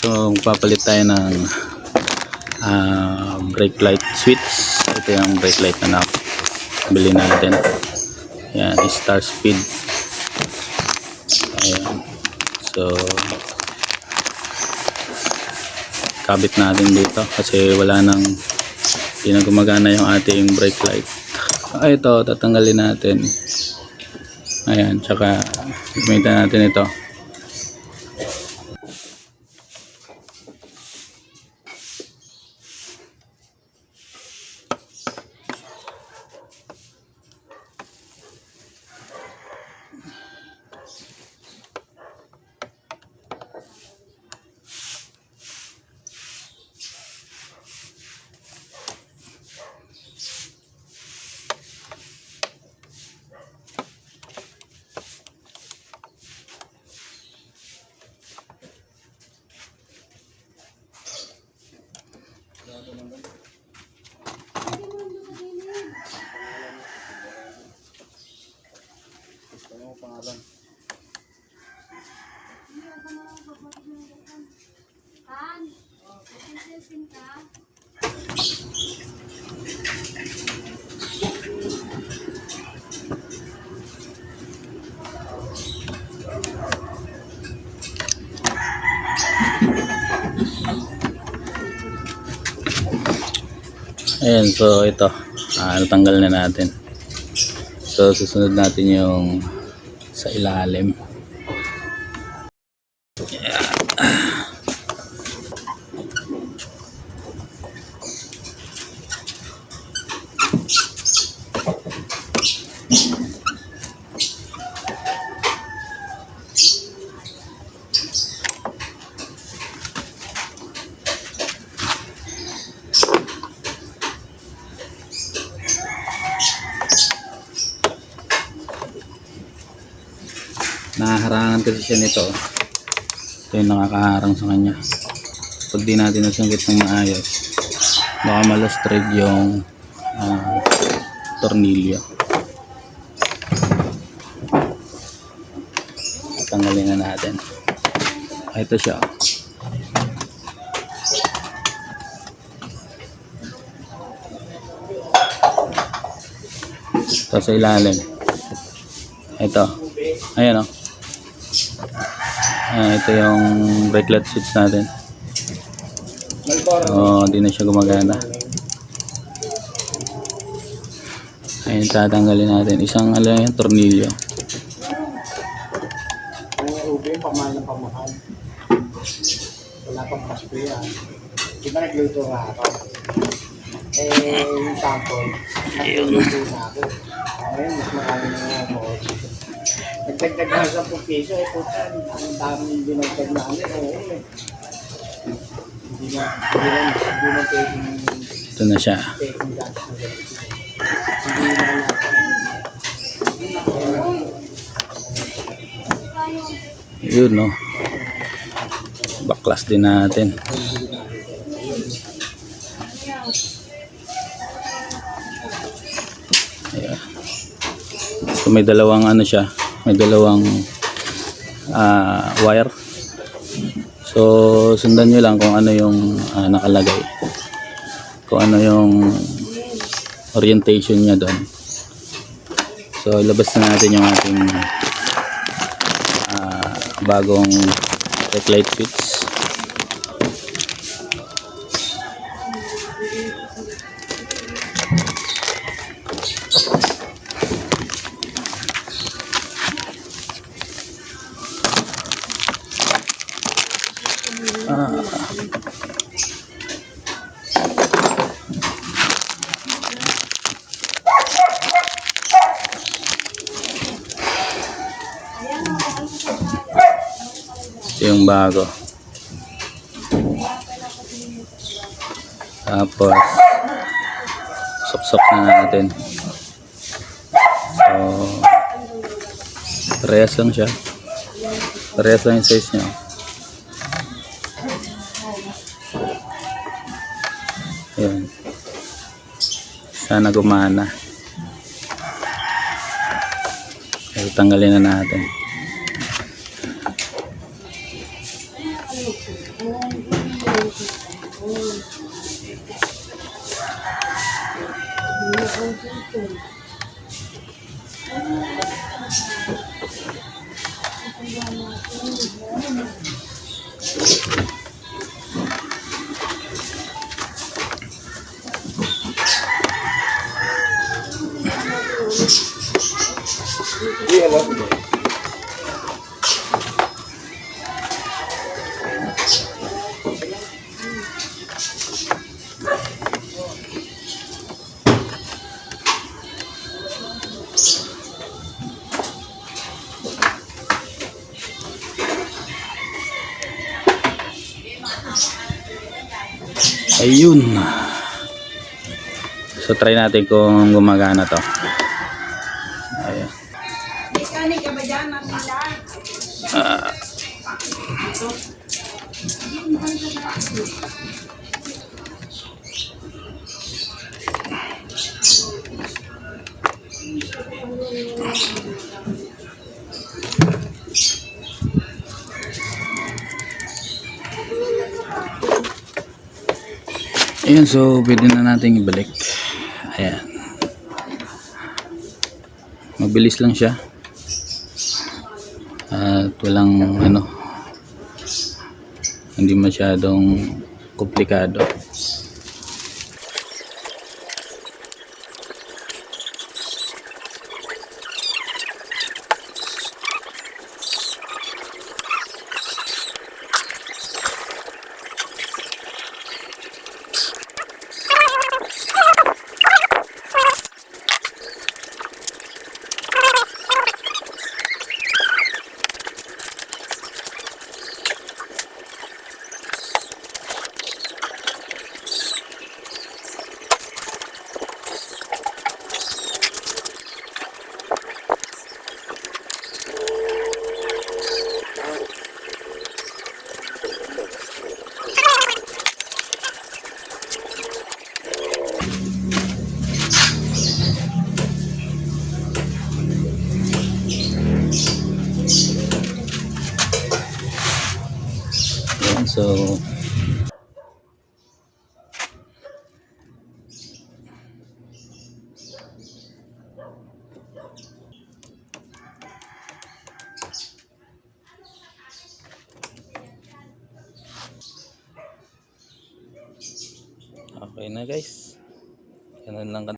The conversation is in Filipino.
So magpapalit tayo ng brake light switch. Ito yung brake light na nabili natin. Yan, star speed. Ayan. So kabit natin dito kasi wala nang, hindi na gumagana yung ating brake light. Ito tatanggalin natin. Ayan, tsaka gamitin natin ito. Pangalan. Ayan, so ito natanggal na natin. So susunod natin yung sa ilalim. Nahaharangan kasi siya nito. Ito yung nakakaharang sa kanya. Pag di natin nasungkit ng maayos, baka malustred yung tornilyo. Tanggalin na natin. Ito siya. Ito sa ilalim. Ito. Ayan o. Ito yung brake light switch natin. Hindi na siya gumagana. Ayun, tatanggalin natin. Isang yung tornilyo. Pamahal ng pamahal. Wala pang pasko yan. Di ba nagluto nga ako? Yung sample, nagluto na ako. Ngayon, mas marami na nga ako. Nagdagdag na sa 10 piso, puta, ang daming dinagdag namin. Hindi na pwedeng. Ito na siya. Yun, no? Baklas din natin. Ayan. So may dalawang siya, may dalawang wire. So sundan nyo lang kung ano yung nakalagay, kung ano yung orientation niya doon. So ilabas na natin yung ating bagong brake light switch. Ito yung bago. Tapos sok-sok na natin. So parehas lang siya. Parehas lang yung size niya. Ayan. Sana gumana. Kaya tanggalin na natin. Ayun. So try natin kung gumagana to. Ayan. Mekanik ka ba dyan? Masila? Ayan, so pwede na natin ibalik. Ayan. Mabilis lang siya. At walang hindi masyadong komplikado. Ayan, so okay na guys. Ganun lang